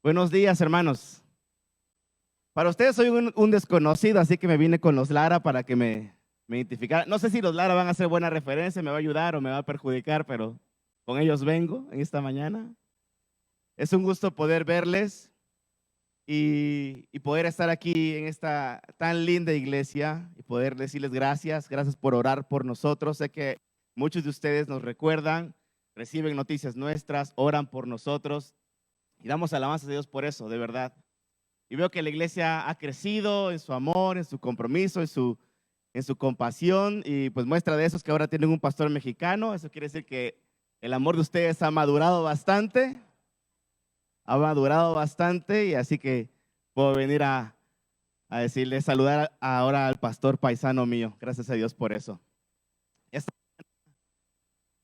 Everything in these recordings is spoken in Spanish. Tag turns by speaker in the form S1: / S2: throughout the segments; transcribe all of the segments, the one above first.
S1: Buenos días, hermanos. Para ustedes soy un desconocido, así que me vine con los Lara para que me identificaran. No sé si los Lara van a hacer buena referencia, me va a ayudar o me va a perjudicar, pero con ellos vengo en esta mañana. Es un gusto poder verles y poder estar aquí en esta tan linda iglesia y poder decirles gracias. Gracias por orar por nosotros. Sé que muchos de ustedes nos recuerdan, reciben noticias nuestras, oran por nosotros y damos alabanzas a Dios por eso, de verdad. Y veo que la iglesia ha crecido en su amor, en su compromiso, en su compasión. Y pues muestra de eso es que ahora tienen un pastor mexicano. Eso quiere decir que el amor de ustedes ha madurado bastante. Ha madurado bastante. Y así que puedo venir a decirle, saludar ahora al pastor paisano mío. Gracias a Dios por eso.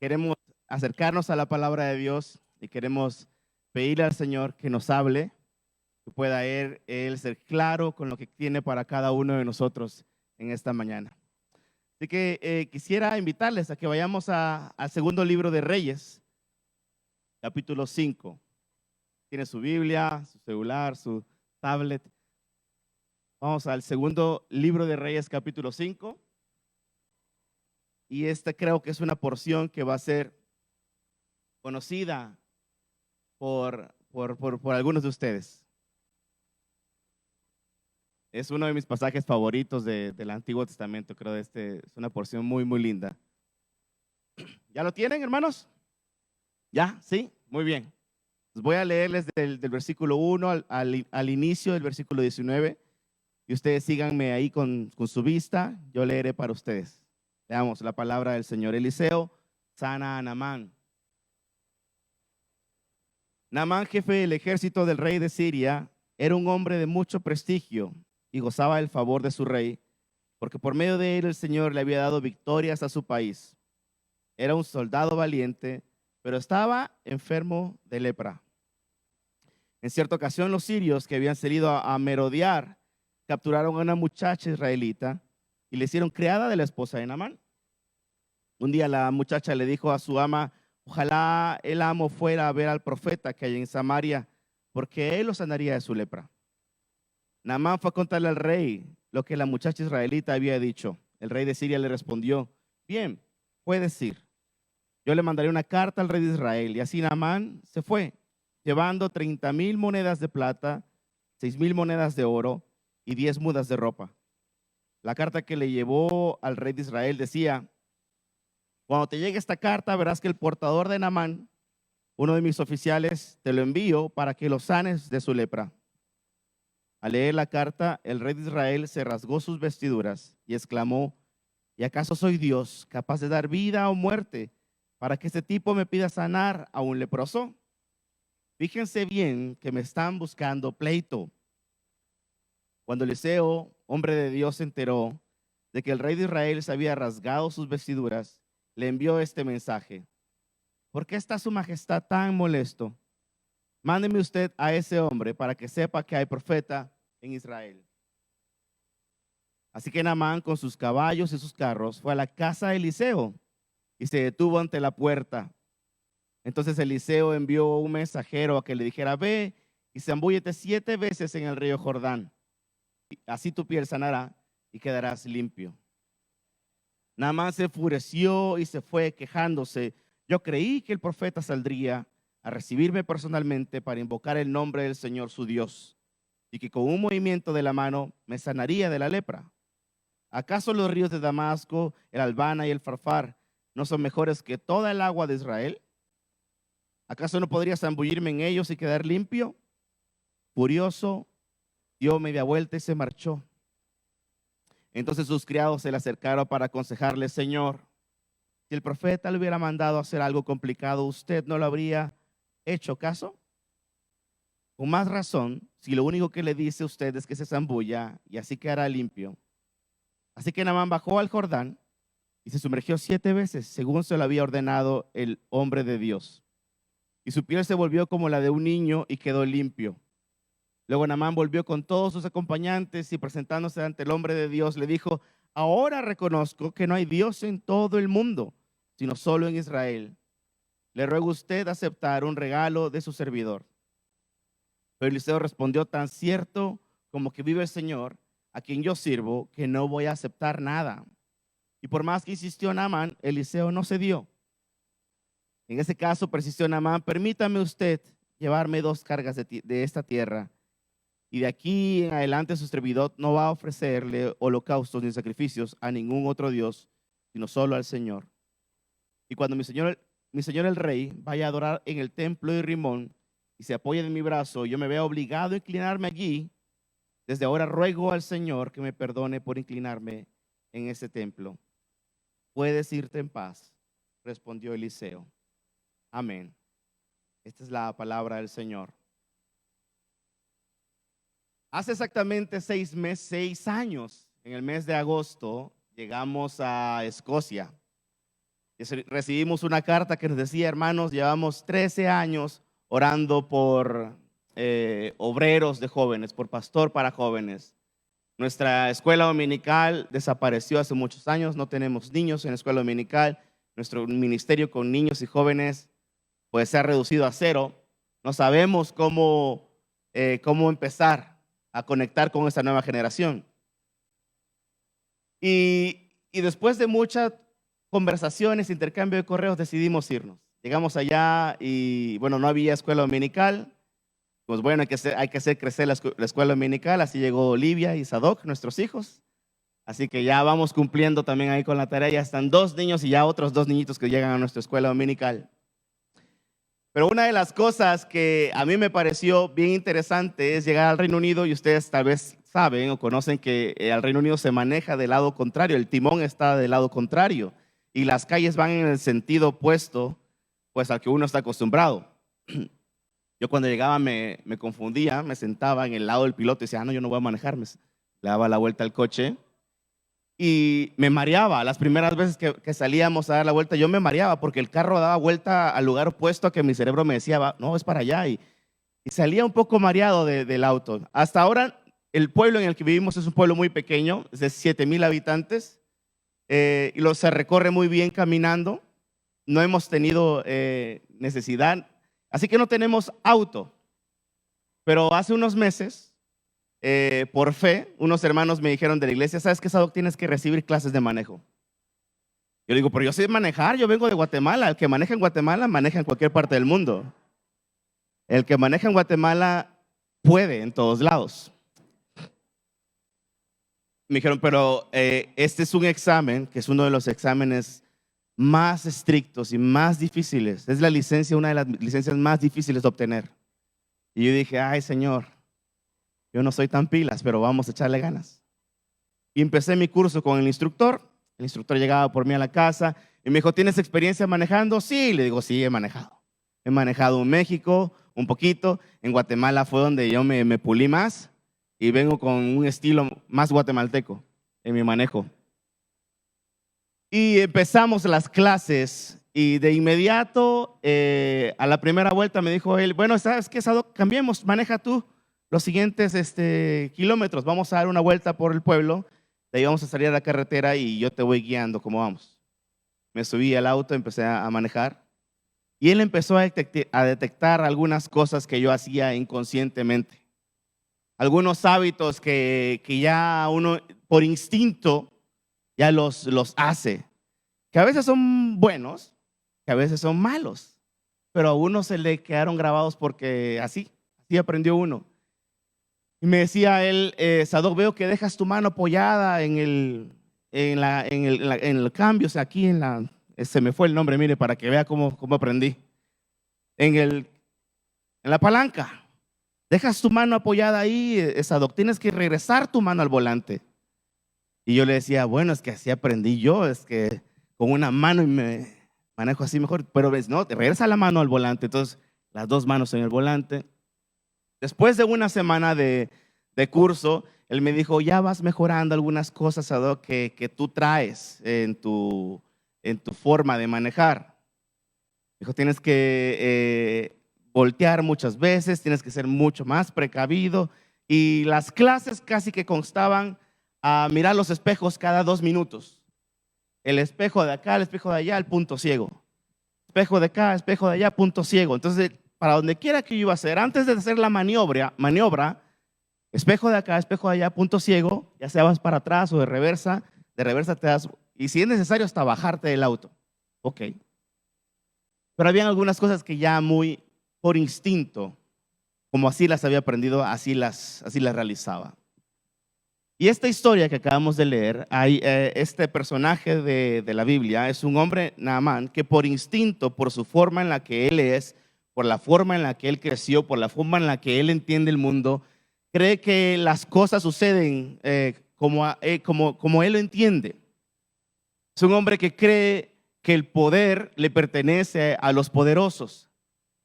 S1: Queremos acercarnos a la palabra de Dios y queremos pedirle al Señor que nos hable, que pueda él ser claro con lo que tiene para cada uno de nosotros en esta mañana. Así que quisiera invitarles a que vayamos al segundo libro de Reyes, capítulo 5. Tiene su Biblia, su celular, su tablet. Vamos al segundo libro de Reyes, capítulo 5. Y esta creo que es una porción que va a ser conocida por algunos de ustedes. Es uno de mis pasajes favoritos del Antiguo Testamento, creo. Es una porción muy, muy linda. ¿Ya lo tienen, hermanos? ¿Ya? ¿Sí? Muy bien. Les voy a leerles del versículo 1 al inicio del versículo 19. Y ustedes síganme ahí con su vista. Yo leeré para ustedes. Leamos la palabra del Señor. Eliseo sana a Naamán. Naamán, jefe del ejército del rey de Siria, era un hombre de mucho prestigio y gozaba el favor de su rey, porque por medio de él el Señor le había dado victorias a su país. Era un soldado valiente, pero estaba enfermo de lepra. En cierta ocasión, los sirios que habían salido a merodear capturaron a una muchacha israelita y le hicieron criada de la esposa de Naamán. Un día la muchacha le dijo a su ama: ojalá el amo fuera a ver al profeta que hay en Samaria, porque él lo sanaría de su lepra. Naamán fue a contarle al rey lo que la muchacha israelita había dicho. El rey de Siria le respondió: bien, puedes ir. Yo le mandaré una carta al rey de Israel. Y así Naamán se fue, llevando 30,000 monedas de plata, 6,000 monedas de oro y 10 mudas de ropa. La carta que le llevó al rey de Israel decía: cuando te llegue esta carta, verás que el portador de Naamán, uno de mis oficiales, te lo envío para que lo sanes de su lepra. Al leer la carta, el rey de Israel se rasgó sus vestiduras y exclamó: ¿y acaso soy Dios, capaz de dar vida o muerte, para que este tipo me pida sanar a un leproso? Fíjense bien que me están buscando pleito. Cuando Eliseo, hombre de Dios, se enteró de que el rey de Israel se había rasgado sus vestiduras, le envió este mensaje: ¿por qué está su majestad tan molesto? Mándeme usted a ese hombre para que sepa que hay profeta en Israel. Así que Naamán, con sus caballos y sus carros, fue a la casa de Eliseo y se detuvo ante la puerta. Entonces Eliseo envió un mensajero a que le dijera: ve y zambúllete 7 veces en el río Jordán. Así tu piel sanará y quedarás limpio. Naamán se enfureció y se fue quejándose: yo creí que el profeta saldría a recibirme personalmente para invocar el nombre del Señor su Dios, y que con un movimiento de la mano me sanaría de la lepra. ¿Acaso los ríos de Damasco, el Albana y el Farfar no son mejores que toda el agua de Israel? ¿Acaso no podría zambullirme en ellos y quedar limpio? Furioso, dio media vuelta y se marchó. Entonces sus criados se le acercaron para aconsejarle: Señor, si el profeta le hubiera mandado a hacer algo complicado, ¿usted no lo habría hecho caso? Con más razón, si lo único que le dice a usted es que se zambulla y así quedará limpio. Así que Naamán bajó al Jordán y se sumergió 7 veces, según se lo había ordenado el hombre de Dios. Y su piel se volvió como la de un niño y quedó limpio. Luego Naamán volvió con todos sus acompañantes y presentándose ante el hombre de Dios le dijo: ahora reconozco que no hay Dios en todo el mundo, sino solo en Israel. Le ruego a usted aceptar un regalo de su servidor. Pero Eliseo respondió: tan cierto como que vive el Señor, a quien yo sirvo, que no voy a aceptar nada. Y por más que insistió Naamán, Eliseo no cedió. En ese caso persistió Naamán: permítame usted llevarme 2 cargas de esta tierra, y de aquí en adelante su servidor no va a ofrecerle holocaustos ni sacrificios a ningún otro Dios, sino solo al Señor. Y cuando mi señor el rey vaya a adorar en el templo de Rimón y se apoye en mi brazo, yo me vea obligado a inclinarme allí, desde ahora ruego al Señor que me perdone por inclinarme en ese templo. Puedes irte en paz, respondió Eliseo. Amén. Esta es la palabra del Señor. Hace exactamente 6 años, en el mes de agosto, llegamos a Escocia. Recibimos una carta que nos decía: hermanos, llevamos 13 años orando por obreros de jóvenes, por pastor para jóvenes. Nuestra escuela dominical desapareció hace muchos años, no tenemos niños en la escuela dominical. Nuestro ministerio con niños y jóvenes pues se ha reducido a 0. No sabemos cómo empezar a conectar con esta nueva generación. Y después de muchas conversaciones, intercambio de correos, decidimos irnos. Llegamos allá y bueno, no había escuela dominical. Pues bueno, hay que hacer crecer la escuela dominical. Así llegó Olivia y Sadoc, nuestros hijos. Así que ya vamos cumpliendo también ahí con la tarea. Ya están 2 niños y ya otros 2 niñitos que llegan a nuestra escuela dominical. Pero una de las cosas que a mí me pareció bien interesante es llegar al Reino Unido, y ustedes tal vez saben o conocen que al Reino Unido se maneja del lado contrario, el timón está del lado contrario y las calles van en el sentido opuesto pues al que uno está acostumbrado. Yo cuando llegaba me confundía, me sentaba en el lado del piloto y decía: no, yo no voy a manejar, le daba la vuelta al coche y me mareaba. Las primeras veces que salíamos a dar la vuelta yo me mareaba porque el carro daba vuelta al lugar opuesto a que mi cerebro me decía: no, es para allá, y salía un poco mareado del auto. Hasta ahora el pueblo en el que vivimos es un pueblo muy pequeño, es de 7,000 habitantes, y se recorre muy bien caminando. No hemos tenido necesidad, así que no tenemos auto. Pero hace unos meses, por fe, unos hermanos me dijeron de la iglesia: ¿sabes qué, Sadoc? Tienes que recibir clases de manejo. Yo digo: pero yo sé manejar, yo vengo de Guatemala. El que maneja en Guatemala maneja en cualquier parte del mundo. El que maneja en Guatemala puede en todos lados. Me dijeron: pero este es un examen que es uno de los exámenes más estrictos y más difíciles. Es la licencia, una de las licencias más difíciles de obtener. Y yo dije: ay, Señor, yo no soy tan pilas, pero vamos a echarle ganas. Y empecé mi curso con el instructor. El instructor llegaba por mí a la casa y me dijo: ¿tienes experiencia manejando? Sí, le digo: sí, he manejado. He manejado en México un poquito, en Guatemala fue donde yo me pulí más y vengo con un estilo más guatemalteco en mi manejo. Y empezamos las clases y de inmediato a la primera vuelta me dijo él: bueno, ¿sabes qué, Sadoc? Cambiemos, maneja tú los siguientes kilómetros, vamos a dar una vuelta por el pueblo, de ahí vamos a salir a la carretera y yo te voy guiando cómo vamos. Me subí al auto, empecé a manejar y él empezó a detectar algunas cosas que yo hacía inconscientemente, algunos hábitos que ya uno por instinto ya los hace, que a veces son buenos, que a veces son malos, pero a uno se le quedaron grabados porque así aprendió uno. Y me decía él: Sadoc, veo que dejas tu mano apoyada en el cambio, o sea, aquí se me fue el nombre, mire, para que vea cómo aprendí. En la palanca. Dejas tu mano apoyada ahí, Sadoc, tienes que regresar tu mano al volante. Y yo le decía: bueno, es que así aprendí yo, es que con una mano y me manejo así mejor. Pero no, te regresa la mano al volante. Entonces, las 2 manos en el volante. Después de una semana de curso, él me dijo: ya vas mejorando algunas cosas, Sadoc, que tú traes en tu forma de manejar. Dijo: tienes que voltear muchas veces, tienes que ser mucho más precavido. Y las clases casi que constaban a mirar los espejos cada 2 minutos. El espejo de acá, el espejo de allá, el punto ciego. Espejo de acá, espejo de allá, punto ciego. Entonces, para donde quiera que yo iba a hacer, antes de hacer la maniobra, espejo de acá, espejo de allá, punto ciego, ya sea vas para atrás o de reversa te das, y si es necesario hasta bajarte del auto. Ok. Pero habían algunas cosas que ya muy por instinto, como así las había aprendido, así las realizaba. Y esta historia que acabamos de leer, este personaje de la Biblia es un hombre, Naamán, que por instinto, por su forma en la que él es, por la forma en la que él creció, por la forma en la que él entiende el mundo, cree que las cosas suceden como él lo entiende. Es un hombre que cree que el poder le pertenece a los poderosos.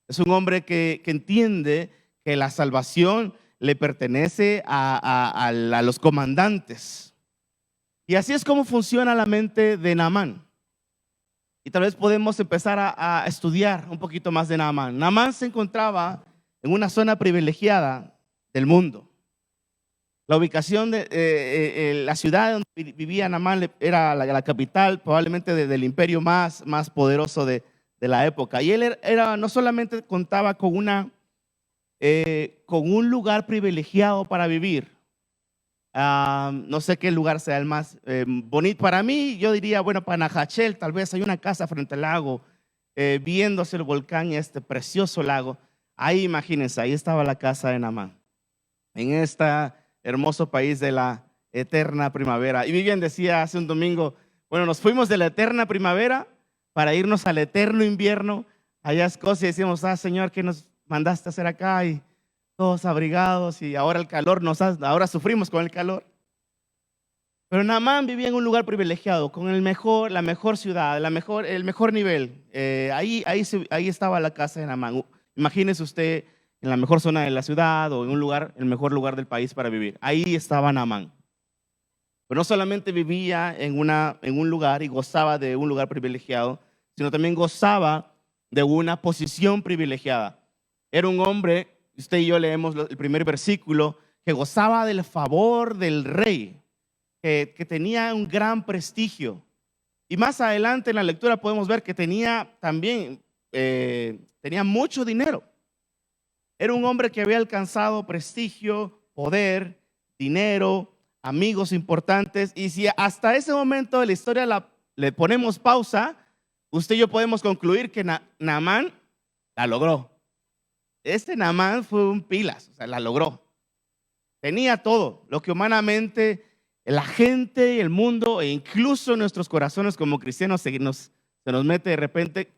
S1: Es un hombre que entiende que la salvación le pertenece a los comandantes. Y así es como funciona la mente de Naamán. Y tal vez podemos empezar a estudiar un poquito más de Naamán. Naamán se encontraba en una zona privilegiada del mundo. La ubicación de la ciudad donde vivía Naamán era la capital probablemente del imperio más poderoso de la época. Y él no solamente contaba con un lugar privilegiado para vivir. No sé qué lugar sea el más bonito. Para mí, yo diría, bueno, Panajachel, tal vez hay una casa frente al lago, viéndose el volcán y este precioso lago. Ahí, imagínense, ahí estaba la casa de Naamán, en este hermoso país de la eterna primavera. Y Vivian decía hace un domingo, bueno, nos fuimos de la eterna primavera para irnos al eterno invierno allá a Escocia. Y decíamos, Señor, ¿qué nos mandaste a hacer acá? Y todos abrigados, y ahora el calor ahora sufrimos con el calor. Pero Naamán vivía en un lugar privilegiado, con la mejor ciudad, el mejor nivel. Ahí estaba la casa de Naamán. Imagínese usted en la mejor zona de la ciudad o en el mejor lugar del país para vivir. Ahí estaba Naamán. Pero no solamente vivía en un lugar y gozaba de un lugar privilegiado, sino también gozaba de una posición privilegiada. Era un hombre, usted y yo leemos el primer versículo, que gozaba del favor del rey, que tenía un gran prestigio. Y más adelante en la lectura podemos ver que tenía mucho dinero. Era un hombre que había alcanzado prestigio, poder, dinero, amigos importantes. Y si hasta ese momento de la historia le ponemos pausa, usted y yo podemos concluir que Naamán la logró. Este Naamán fue un pilas, o sea, la logró. Tenía todo lo que humanamente la gente y el mundo e incluso nuestros corazones como cristianos se nos mete de repente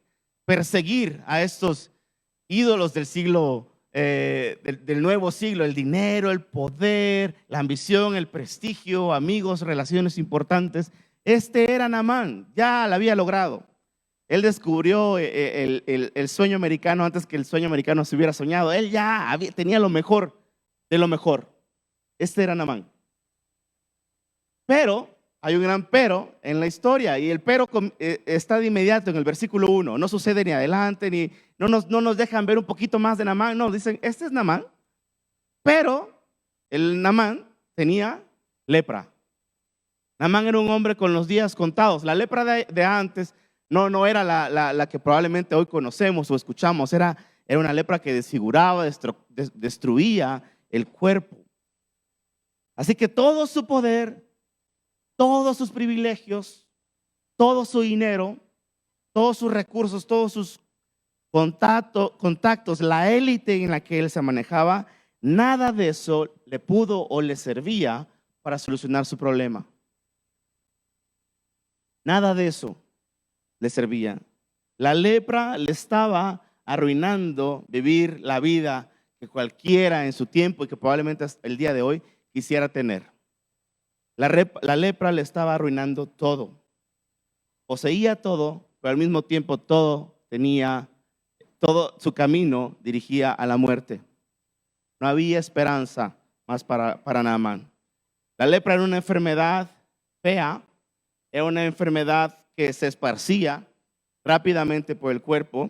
S1: perseguir a estos ídolos del siglo, del nuevo siglo: el dinero, el poder, la ambición, el prestigio, amigos, relaciones importantes. Este era Naamán, ya la había logrado. Él descubrió el sueño americano antes que el sueño americano se hubiera soñado. Él ya tenía lo mejor de lo mejor. Este era Naamán. Pero hay un gran pero en la historia, y el pero está de inmediato en el versículo 1. No sucede ni adelante, ni no nos dejan ver un poquito más de Naamán. No, dicen, este es Naamán, pero el Naamán tenía lepra. Naamán era un hombre con los días contados. La lepra de antes no era la que probablemente hoy conocemos o escuchamos. Era una lepra que desfiguraba, destruía el cuerpo. Así que todo su poder, todos sus privilegios, todo su dinero, todos sus recursos, todos sus contactos, la élite en la que él se manejaba, nada de eso le pudo o le servía para solucionar su problema. Nada de eso le servía. La lepra le estaba arruinando vivir la vida que cualquiera en su tiempo y que probablemente hasta el día de hoy quisiera tener. La lepra le estaba arruinando todo. Poseía todo, pero al mismo tiempo todo su camino dirigía a la muerte. No había esperanza más para Naamán. La lepra era una enfermedad fea, era una enfermedad que se esparcía rápidamente por el cuerpo,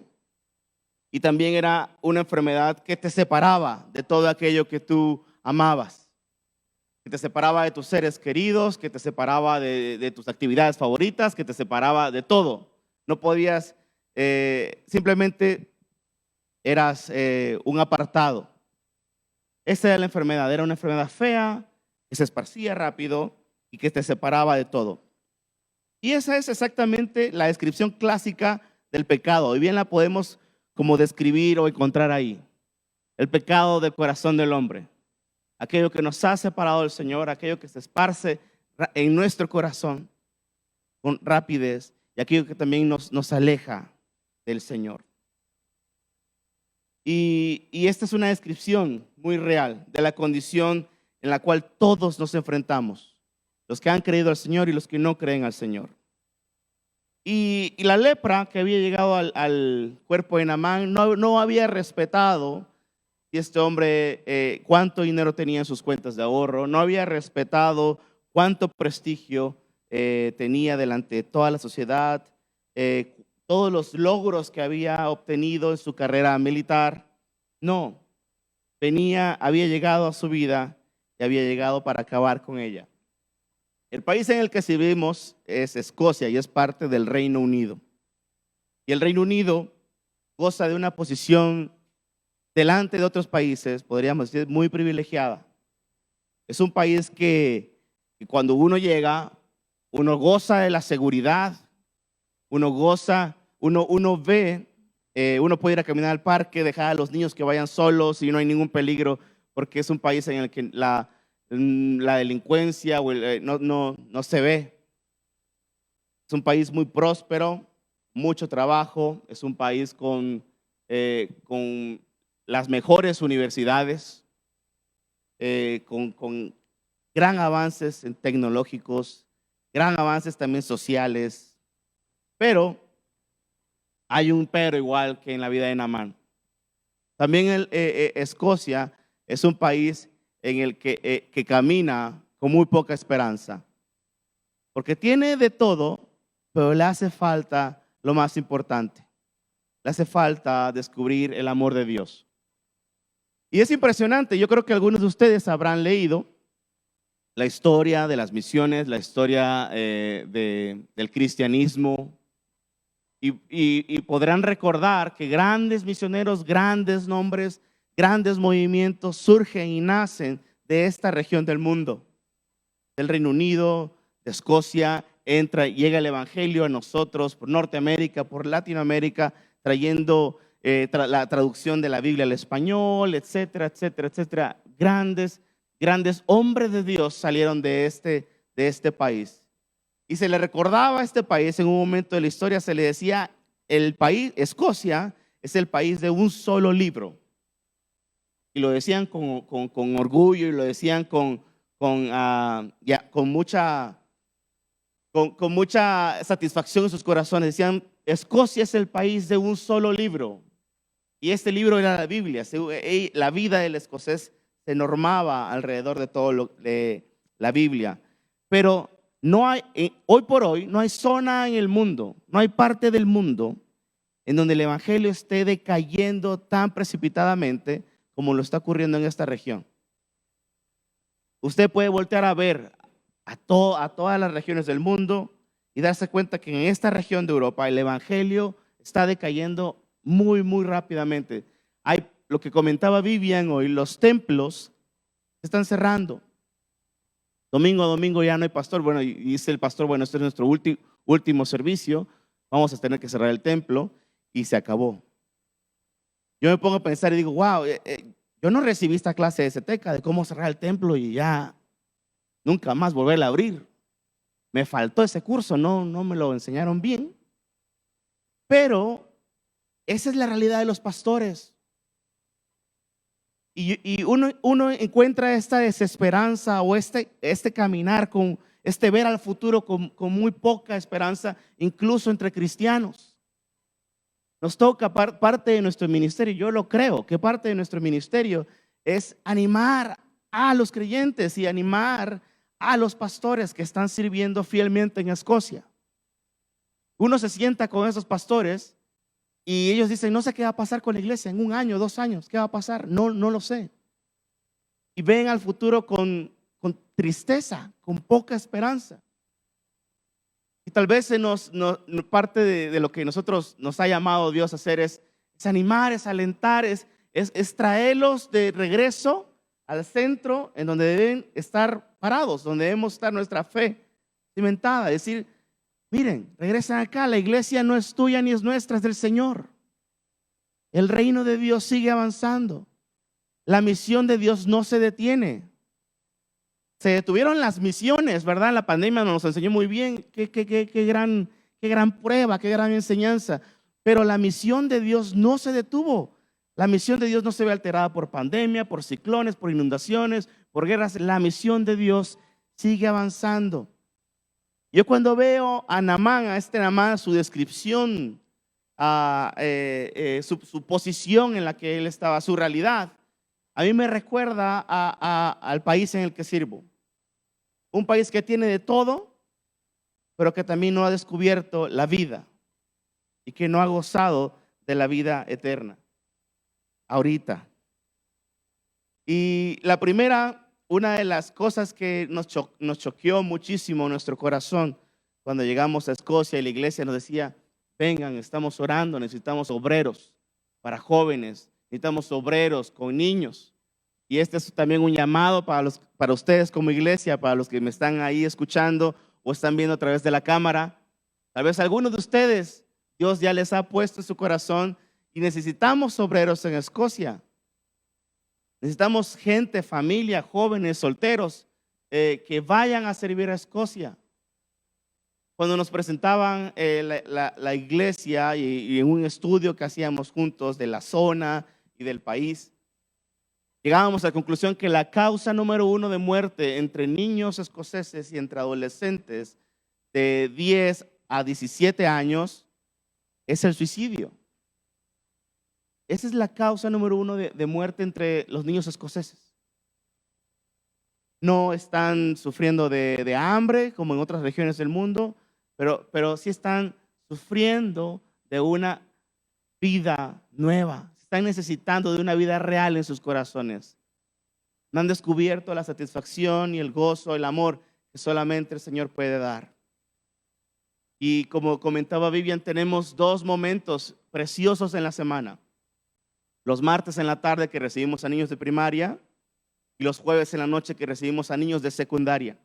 S1: y también era una enfermedad que te separaba de todo aquello que tú amabas, que te separaba de tus seres queridos, que te separaba de tus actividades favoritas, que te separaba de todo. No podías simplemente eras un apartado. Esa era la enfermedad, era una enfermedad fea, que se esparcía rápido y que te separaba de todo. Y esa es exactamente la descripción clásica del pecado. Hoy bien la podemos como describir o encontrar ahí. El pecado del corazón del hombre. Aquello que nos ha separado del Señor, aquello que se esparce en nuestro corazón con rapidez y aquello que también nos aleja del Señor. Y esta es una descripción muy real de la condición en la cual todos nos enfrentamos, los que han creído al Señor y los que no creen al Señor. Y la lepra que había llegado al cuerpo de Naamán no había respetado si este hombre cuánto dinero tenía en sus cuentas de ahorro, no había respetado cuánto prestigio tenía delante de toda la sociedad, todos los logros que había obtenido en su carrera militar. No, había llegado a su vida y había llegado para acabar con ella. El país en el que vivimos es Escocia y es parte del Reino Unido. Y el Reino Unido goza de una posición delante de otros países, podríamos decir, muy privilegiada. Es un país que cuando uno llega, uno goza de la seguridad, uno ve, uno puede ir a caminar al parque, dejar a los niños que vayan solos y no hay ningún peligro, porque es un país en el que la delincuencia no se ve. Es un país muy próspero, mucho trabajo, es un país con las mejores universidades, con gran avances tecnológicos, gran avances también sociales, pero hay un pero igual que en la vida de Naamán. También Escocia es un país en el que camina con muy poca esperanza, porque tiene de todo, pero le hace falta lo más importante. Le hace falta descubrir el amor de Dios. Y es impresionante, yo creo que algunos de ustedes habrán leído la historia de las misiones, la historia del cristianismo, y podrán recordar que grandes misioneros, grandes nombres, grandes movimientos surgen y nacen de esta región del mundo, del Reino Unido, de Escocia. Llega el evangelio a nosotros por Norteamérica, por Latinoamérica, trayendo la traducción de la Biblia al español, etcétera, etcétera, etcétera. Grandes hombres de Dios salieron de este país. Y se le recordaba a este país en un momento de la historia, se le decía, el país, Escocia, es el país de un solo libro. Y lo decían con orgullo y lo decían con mucha satisfacción en sus corazones. Decían, Escocia es el país de un solo libro. Y este libro era la Biblia. La vida del escocés se normaba alrededor de todo de la Biblia. Pero hoy por hoy no hay zona en el mundo, no hay parte del mundo en donde el evangelio esté decayendo tan precipitadamente como lo está ocurriendo en esta región. Usted puede voltear a ver a todas las regiones del mundo y darse cuenta que en esta región de Europa el evangelio está decayendo muy, muy rápidamente. Hay lo que comentaba Vivian hoy, los templos se están cerrando. Domingo a domingo ya no hay pastor. Bueno, y dice el pastor, bueno, este es nuestro último servicio, vamos a tener que cerrar el templo, y se acabó. Yo me pongo a pensar y digo, wow, yo no recibí esta clase de SETECA de cómo cerrar el templo y ya nunca más volverla a abrir. Me faltó ese curso, no me lo enseñaron bien. Pero esa es la realidad de los pastores. Y uno encuentra esta desesperanza o este caminar con ver al futuro con muy poca esperanza, incluso entre cristianos. Nos toca parte de nuestro ministerio, yo lo creo, que parte de nuestro ministerio es animar a los creyentes y animar a los pastores que están sirviendo fielmente en Escocia. Uno se sienta con esos pastores y ellos dicen, no sé qué va a pasar con la iglesia en 1 año, 2 años, ¿qué va a pasar? No lo sé. Y ven al futuro con tristeza, con poca esperanza. Y tal vez parte de lo que nosotros nos ha llamado Dios a hacer es es animar, es alentar, es traerlos de regreso al centro en donde deben estar parados, donde debemos estar nuestra fe cimentada. Es decir, miren, regresan acá, la iglesia no es tuya ni es nuestra, es del Señor. El reino de Dios sigue avanzando. La misión de Dios no se detiene. Se detuvieron las misiones, ¿verdad? La pandemia nos enseñó muy bien qué gran prueba, qué gran enseñanza. Pero la misión de Dios no se detuvo. La misión de Dios no se ve alterada por pandemia, por ciclones, por inundaciones, por guerras. La misión de Dios sigue avanzando. Yo cuando veo a Naamán, a este Naamán, su descripción, su posición en la que él estaba, su realidad, a mí me recuerda al país en el que sirvo. Un país que tiene de todo, pero que también no ha descubierto la vida y que no ha gozado de la vida eterna ahorita. Y la primera, una de las cosas que nos choqueó muchísimo nuestro corazón cuando llegamos a Escocia y la iglesia nos decía: vengan, estamos orando, necesitamos obreros para jóvenes, necesitamos obreros con niños. Y este es también un llamado para ustedes como iglesia, para los que me están ahí escuchando o están viendo a través de la cámara. Tal vez algunos de ustedes, Dios ya les ha puesto en su corazón y necesitamos obreros en Escocia. Necesitamos gente, familia, jóvenes, solteros, que vayan a servir a Escocia. Cuando nos presentaban la iglesia y en un estudio que hacíamos juntos de la zona y del país, llegábamos a la conclusión que la causa número 1 de muerte entre niños escoceses y entre adolescentes de 10 a 17 años es el suicidio. Esa es la causa número 1 de muerte entre los niños escoceses. No están sufriendo de hambre como en otras regiones del mundo, pero sí están sufriendo de una vida nueva. Están necesitando de una vida real en sus corazones. No han descubierto la satisfacción y el gozo, el amor que solamente el Señor puede dar. Y como comentaba Vivian, tenemos 2 momentos preciosos en la semana. Los martes en la tarde, que recibimos a niños de primaria, y los jueves en la noche, que recibimos a niños de secundaria.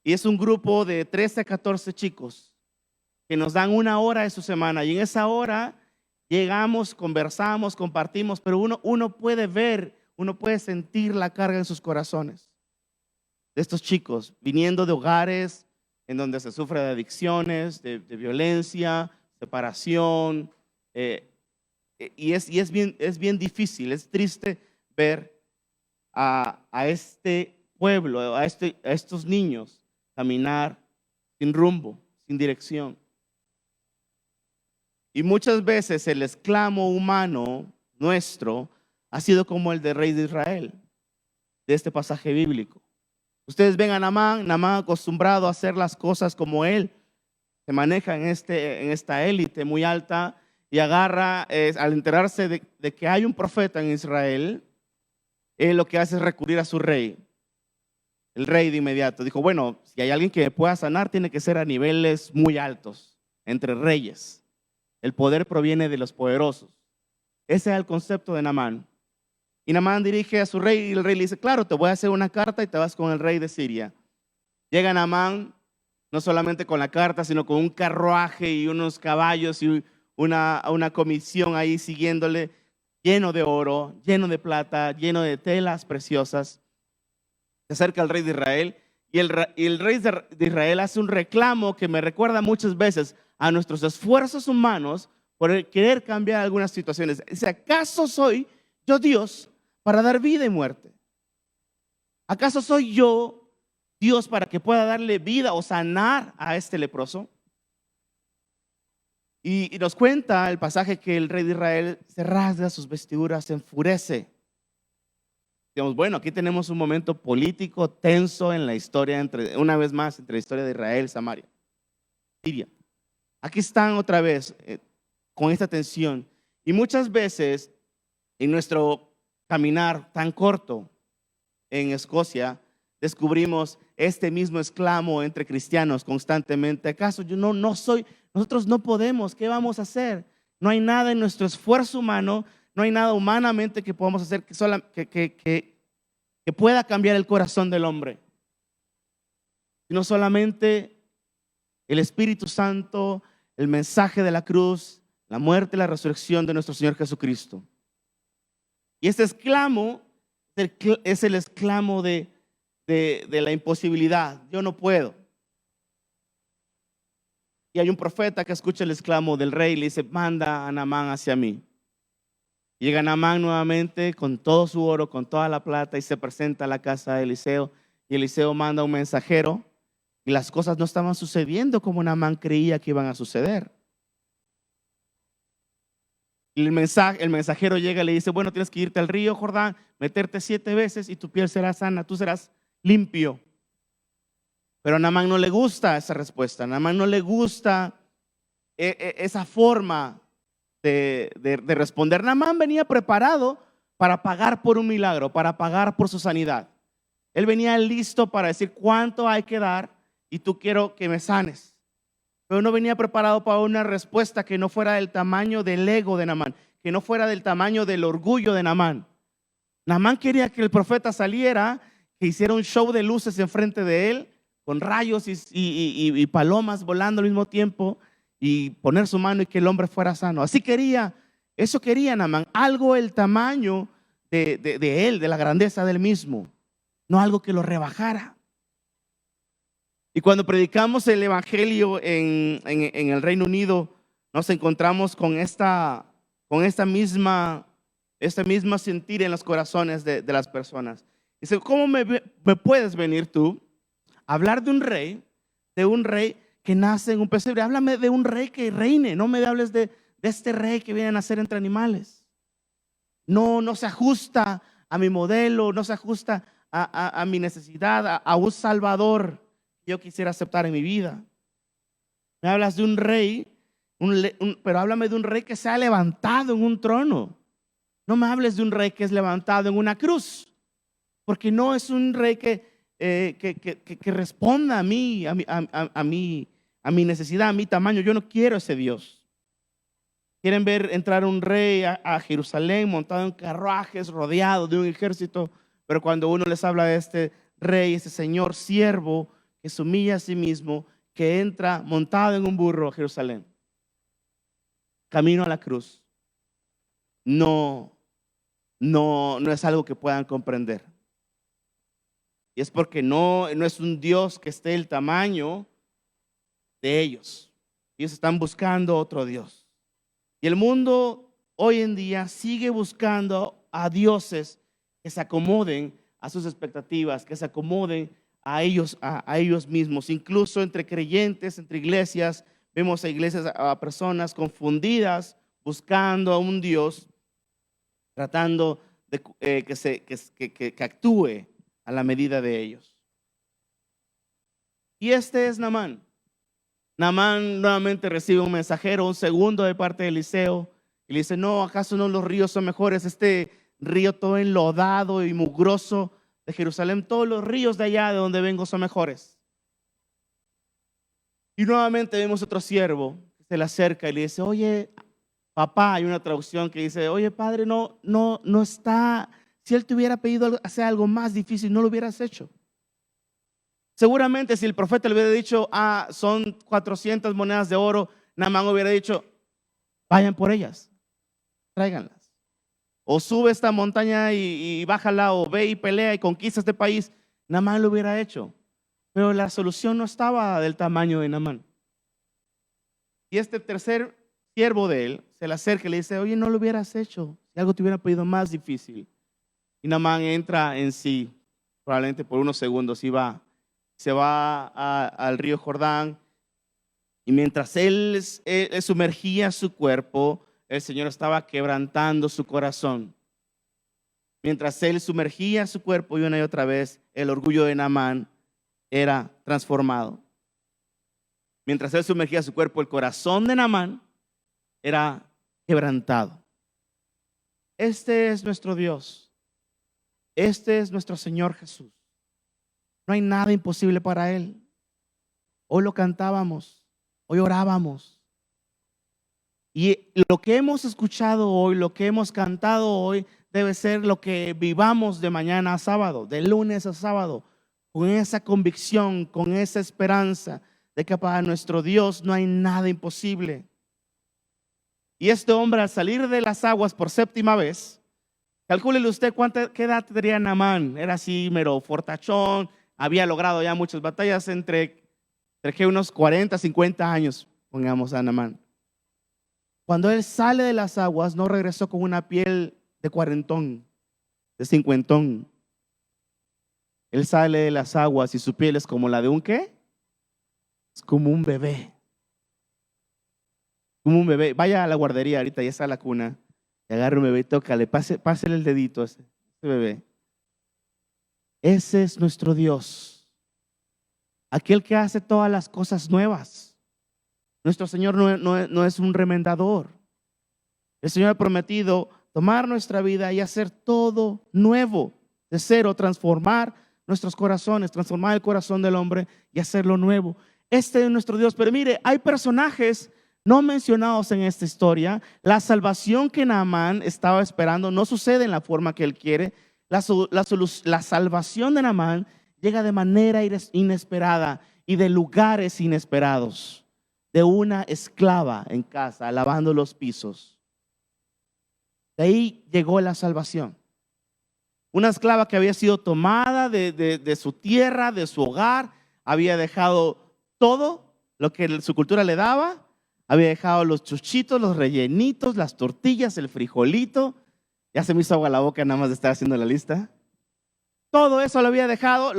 S1: Y es un grupo de 13 a 14 chicos que nos dan 1 hora de su semana, y en esa hora llegamos, conversamos, compartimos, pero uno puede ver, uno puede sentir la carga en sus corazones de estos chicos viniendo de hogares en donde se sufre de adicciones, de violencia, separación, y es bien difícil, es triste ver a este pueblo, a estos niños caminar sin rumbo, sin dirección. Y muchas veces el exclamo humano nuestro ha sido como el del rey de Israel, de este pasaje bíblico. Ustedes ven a Naamán acostumbrado a hacer las cosas como él se maneja en esta élite muy alta, y agarra, al enterarse de que hay un profeta en Israel, él lo que hace es recurrir a su rey. El rey de inmediato dijo: bueno, si hay alguien que me pueda sanar, tiene que ser a niveles muy altos, entre reyes. El poder proviene de los poderosos. Ese es el concepto de Naamán. Y Naamán dirige a su rey y el rey le dice: claro, te voy a hacer una carta y te vas con el rey de Siria. Llega Naamán no solamente con la carta, sino con un carruaje y unos caballos y una comisión ahí siguiéndole, lleno de oro, lleno de plata, lleno de telas preciosas. Se acerca al rey de Israel y el rey de Israel hace un reclamo que me recuerda muchas veces a nuestros esfuerzos humanos por querer cambiar algunas situaciones. Dice: ¿acaso soy yo Dios para dar vida y muerte? ¿Acaso soy yo Dios para que pueda darle vida o sanar a este leproso? Y nos cuenta el pasaje que el rey de Israel se rasga sus vestiduras, se enfurece. Digamos, bueno, aquí tenemos un momento político tenso en la historia, una vez más, entre la historia de Israel, Samaria, Siria. Aquí están otra vez con esta tensión. Y muchas veces en nuestro caminar tan corto en Escocia, descubrimos este mismo exclamo entre cristianos constantemente: ¿acaso yo no soy? Nosotros no podemos, ¿qué vamos a hacer? No hay nada en nuestro esfuerzo humano, no hay nada humanamente que podamos hacer que pueda cambiar el corazón del hombre, sino solamente el Espíritu Santo, el mensaje de la cruz, la muerte y la resurrección de nuestro Señor Jesucristo. Y este exclamo es el exclamo de la imposibilidad. Yo no puedo. Y hay un profeta que escucha el exclamo del rey y le dice: manda a Naamán hacia mí. Llega Naamán nuevamente con todo su oro, con toda la plata, y se presenta a la casa de Eliseo. Y Eliseo manda un mensajero, y las cosas no estaban sucediendo como Naamán creía que iban a suceder. Y el mensajero llega y le dice: bueno, tienes que irte al río Jordán, meterte 7 veces y tu piel será sana, tú serás limpio. Pero a Naamán no le gusta esa respuesta, a Naamán no le gusta esa forma de responder. Naamán venía preparado para pagar por un milagro, para pagar por su sanidad. Él venía listo para decir: cuánto hay que dar y tú quiero que me sanes. Pero no venía preparado para una respuesta que no fuera del tamaño del ego de Naamán, que no fuera del tamaño del orgullo de Naamán. Naamán quería que el profeta saliera, que hiciera un show de luces enfrente de él, con rayos y palomas volando al mismo tiempo, y poner su mano y que el hombre fuera sano. Así quería, eso quería Naamán, algo el tamaño de él, de la grandeza del mismo, no algo que lo rebajara. Y cuando predicamos el evangelio en el Reino Unido, nos encontramos con esta misma sentir en los corazones de las personas. Dice: ¿cómo me puedes venir tú a hablar de un rey que nace en un pesebre? Háblame de un rey que reine, no me hables de este rey que viene a nacer entre animales. No se ajusta a mi modelo, no se ajusta a mi necesidad, a un salvador que yo quisiera aceptar en mi vida. Me hablas de un rey, pero háblame de un rey que se ha levantado en un trono. No me hables de un rey que es levantado en una cruz, porque no es un rey que responda a mí, a mi necesidad, a mi tamaño. Yo no quiero ese Dios. Quieren ver entrar un rey a Jerusalén montado en carruajes, rodeado de un ejército, pero cuando uno les habla de este rey, este señor siervo que se humilla a sí mismo, que entra montado en un burro a Jerusalén, camino a la cruz, no es algo que puedan comprender. Y es porque no es un Dios que esté el tamaño de ellos. Ellos están buscando otro Dios. Y el mundo hoy en día sigue buscando a dioses que se acomoden a sus expectativas, que se acomoden a ellos mismos. Incluso entre creyentes, entre iglesias, vemos a iglesias, a personas confundidas, buscando a un Dios, tratando de que actúe a la medida de ellos. Y este es Naamán. Naamán nuevamente recibe un mensajero, un segundo de parte de Eliseo, y le dice: no, ¿acaso no los ríos son mejores? Este río todo enlodado y mugroso de Jerusalén, todos los ríos de allá de donde vengo son mejores. Y nuevamente vemos otro siervo que se le acerca y le dice: oye, papá. Hay una traducción que dice: oye, padre, no está. Si él te hubiera pedido hacer algo más difícil, no lo hubieras hecho. Seguramente si el profeta le hubiera dicho: son 400 monedas de oro, Naamán hubiera dicho: vayan por ellas, tráiganlas. O sube esta montaña y bájala, o ve y pelea y conquista este país. Naamán lo hubiera hecho. Pero la solución no estaba del tamaño de Naamán. Y este tercer siervo de él se le acerca y le dice: oye, no lo hubieras hecho si algo te hubiera pedido más difícil. Y Naamán entra en sí, probablemente por unos segundos, y se va al río Jordán, y mientras él sumergía su cuerpo, el Señor estaba quebrantando su corazón. Mientras él sumergía su cuerpo, y una y otra vez el orgullo de Naamán era transformado. Mientras él sumergía su cuerpo, el corazón de Naamán era quebrantado. Este es nuestro Dios. Este es nuestro Señor Jesús. No hay nada imposible para Él. Hoy lo cantábamos, hoy orábamos. Y lo que hemos escuchado hoy, lo que hemos cantado hoy, debe ser lo que vivamos de mañana a sábado, de lunes a sábado, con esa convicción, con esa esperanza de que para nuestro Dios no hay nada imposible. Y este hombre, al salir de las aguas por séptima vez, calcúlele usted qué edad tendría Naamán. Era así mero fortachón, había logrado ya muchas batallas entre unos 40, 50 años, pongamos a Naamán. Cuando él sale de las aguas, no regresó con una piel de cuarentón, de cincuentón. Él sale de las aguas y su piel es como la de un ¿qué? Es como un bebé. Como un bebé. Vaya a la guardería ahorita, ya está la cuna. Y agarre un bebé y tócale, pásele el dedito a ese bebé. Ese es nuestro Dios. Aquel que hace todas las cosas nuevas. Nuestro Señor no es un remendador. El Señor ha prometido tomar nuestra vida y hacer todo nuevo, de cero, transformar nuestros corazones, transformar el corazón del hombre y hacerlo nuevo. Este es nuestro Dios. Pero mire, hay personajes no mencionados en esta historia. La salvación que Naamán estaba esperando no sucede en la forma que él quiere. La salvación de Naamán llega de manera inesperada y de lugares inesperados. De una esclava en casa, lavando los pisos. De ahí llegó la salvación. Una esclava que había sido tomada de su tierra, de su hogar, había dejado todo lo que su cultura le daba, había dejado los chuchitos, los rellenitos, las tortillas, el frijolito. Ya se me hizo agua la boca nada más de estar haciendo la lista. Todo eso lo había dejado,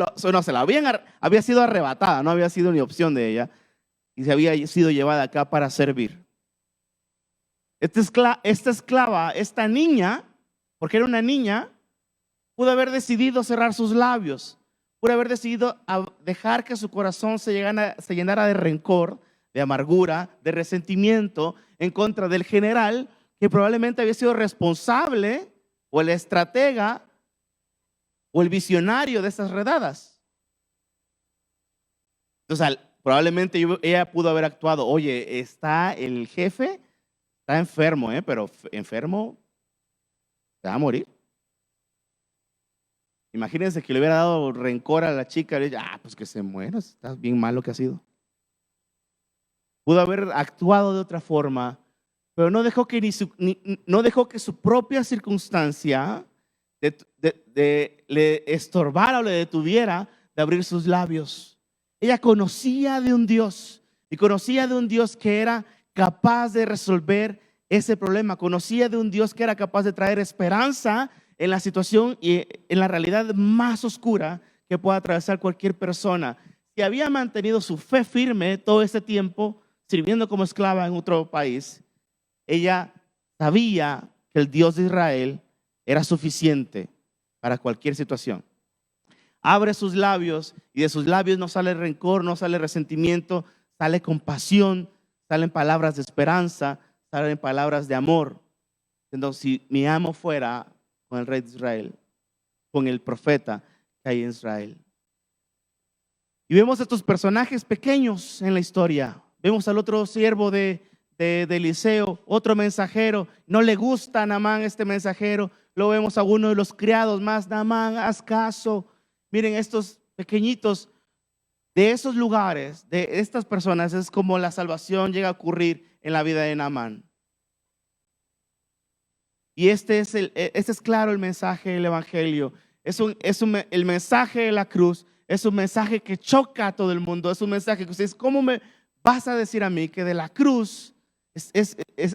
S1: había sido arrebatada, no había sido ni opción de ella, y se había sido llevada acá para servir. Esta esclava, esta niña, porque era una niña, pudo haber decidido cerrar sus labios, pudo haber decidido dejar que su corazón se llenara de rencor, de amargura, de resentimiento en contra del general que probablemente había sido responsable, o el estratega o el visionario de estas redadas. Entonces, probablemente ella pudo haber actuado: oye, está el jefe, está enfermo, pero enfermo se va a morir. Imagínense que le hubiera dado rencor a la chica, y pues que se muera, está bien mal lo que ha sido. Pudo haber actuado de otra forma, pero no dejó que su propia circunstancia le estorbara o le detuviera de abrir sus labios. Ella conocía de un Dios, y conocía de un Dios que era capaz de resolver ese problema. Conocía de un Dios que era capaz de traer esperanza en la situación y en la realidad más oscura que pueda atravesar cualquier persona. Si había mantenido su fe firme todo ese tiempo, sirviendo como esclava en otro país, ella sabía que el Dios de Israel era suficiente para cualquier situación. Abre sus labios y de sus labios no sale rencor, no sale resentimiento, sale compasión, salen palabras de esperanza, salen palabras de amor. Entonces, si mi amo fuera con el rey de Israel, con el profeta que hay en Israel. Y vemos a estos personajes pequeños en la historia. Vemos al otro siervo de Eliseo, otro mensajero. No le gusta a Naamán este mensajero. Lo vemos a uno de los criados más: Naamán, haz caso. Miren, estos pequeñitos, de esos lugares, de estas personas, es como la salvación llega a ocurrir en la vida de Naamán. Y este es claro el mensaje del evangelio. El mensaje de la cruz es un mensaje que choca a todo el mundo. Es un mensaje que ustedes: ¿cómo me vas a decir a mí que de la cruz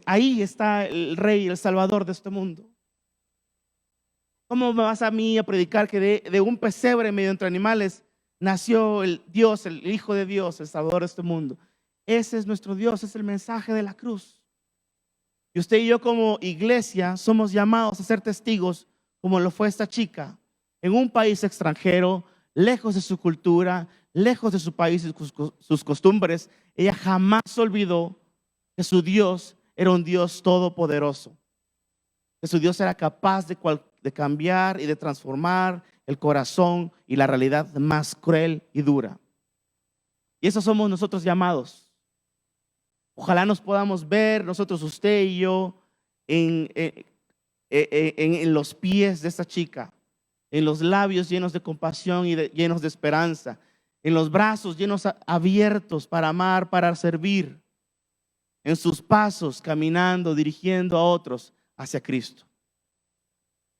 S1: ahí está el rey, el salvador de este mundo? ¿Cómo me vas a mí a predicar que de un pesebre medio entre animales nació el Dios, el Hijo de Dios, el salvador de este mundo? Ese es nuestro Dios, es el mensaje de la cruz. Y usted y yo como iglesia somos llamados a ser testigos, como lo fue esta chica, en un país extranjero, lejos de su cultura, lejos de su país y sus costumbres. Ella jamás olvidó que su Dios era un Dios todopoderoso, que su Dios era capaz de cambiar y de transformar el corazón y la realidad más cruel y dura. Y eso somos nosotros llamados. Ojalá nos podamos ver, nosotros, usted y yo, en los pies de esta chica, en los labios llenos de compasión y llenos de esperanza, en los brazos llenos abiertos para amar, para servir, en sus pasos caminando, dirigiendo a otros hacia Cristo.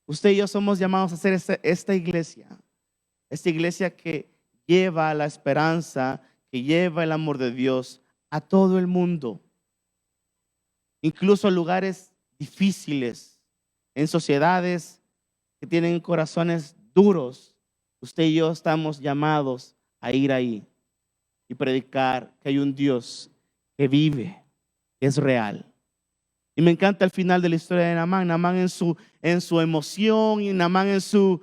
S1: Usted y yo somos llamados a hacer esta iglesia que lleva la esperanza, que lleva el amor de Dios a todo el mundo, incluso a lugares difíciles, en sociedades que tienen corazones duros. Usted y yo estamos llamados a ir ahí y predicar que hay un Dios que vive, que es real. Y me encanta el final de la historia de Naamán. Naamán en su emoción y Naamán en su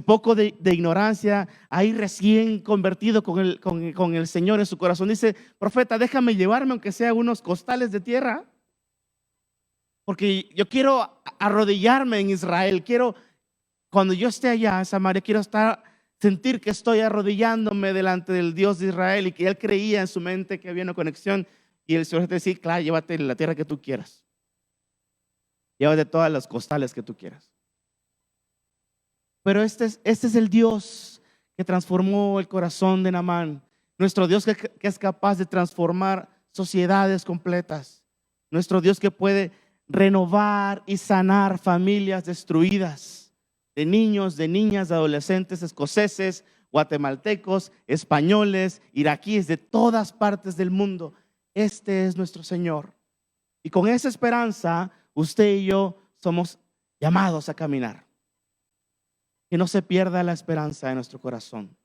S1: poco de ignorancia, ahí recién convertido con el Señor en su corazón, dice: profeta, déjame llevarme aunque sea unos costales de tierra, porque yo quiero arrodillarme en Israel. Cuando yo esté allá en Samaria, quiero sentir que estoy arrodillándome delante del Dios de Israel, y que él creía en su mente que había una conexión. Y el Señor te dice: claro, llévate la tierra que tú quieras, llévate todas las costales que tú quieras. Pero este es el Dios que transformó el corazón de Naamán. Nuestro Dios que es capaz de transformar sociedades completas. Nuestro Dios que puede renovar y sanar familias destruidas, de niños, de niñas, de adolescentes escoceses, guatemaltecos, españoles, iraquíes, de todas partes del mundo. Este es nuestro Señor. Y con esa esperanza, usted y yo somos llamados a caminar. Que no se pierda la esperanza de nuestro corazón.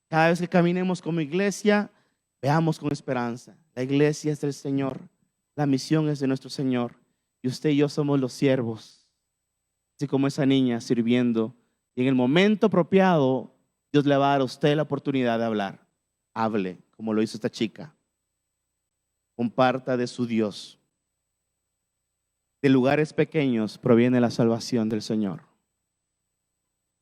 S1: Cada vez que caminemos como iglesia, veamos con esperanza. La iglesia es del Señor, la misión es de nuestro Señor, y usted y yo somos los siervos, así como esa niña sirviendo. Y en el momento apropiado, Dios le va a dar a usted la oportunidad de hablar. Hable, como lo hizo esta chica. Comparta de su Dios. De lugares pequeños proviene la salvación del Señor.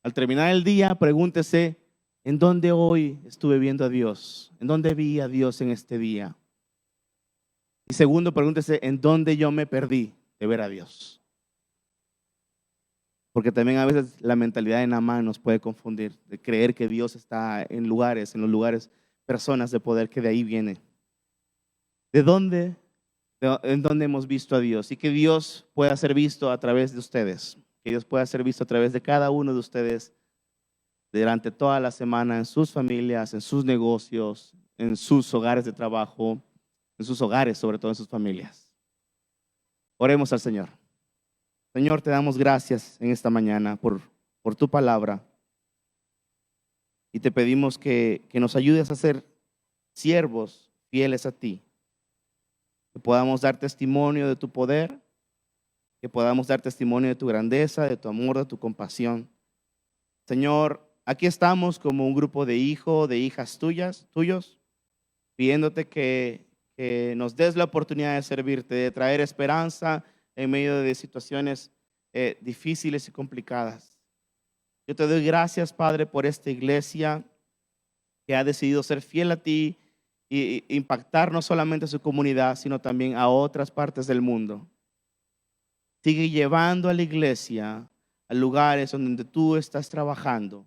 S1: Al terminar el día, pregúntese: ¿en dónde hoy estuve viendo a Dios? ¿En dónde vi a Dios en este día? Y segundo, pregúntese: ¿en dónde yo me perdí de ver a Dios? Porque también a veces la mentalidad de Naamán nos puede confundir, de creer que Dios está en los lugares, personas de poder, que de ahí viene. ¿En dónde hemos visto a Dios? Y que Dios pueda ser visto a través de ustedes. Que Dios pueda ser visto a través de cada uno de ustedes durante toda la semana, en sus familias, en sus negocios, en sus hogares de trabajo, en sus hogares, sobre todo en sus familias. Oremos al Señor. Señor, te damos gracias en esta mañana por tu palabra, y te pedimos que nos ayudes a ser siervos fieles a ti, que podamos dar testimonio de tu poder, que podamos dar testimonio de tu grandeza, de tu amor, de tu compasión. Señor, aquí estamos como un grupo de hijos, de hijas tuyos, pidiéndote que nos des la oportunidad de servirte, de traer esperanza en medio de situaciones difíciles y complicadas. Yo te doy gracias, Padre, por esta iglesia que ha decidido ser fiel a ti e impactar no solamente a su comunidad, sino también a otras partes del mundo. Sigue llevando a la iglesia a lugares donde tú estás trabajando.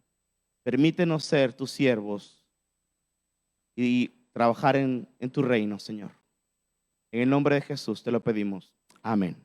S1: Permítenos ser tus siervos y trabajar en tu reino, Señor. En el nombre de Jesús te lo pedimos. Amén.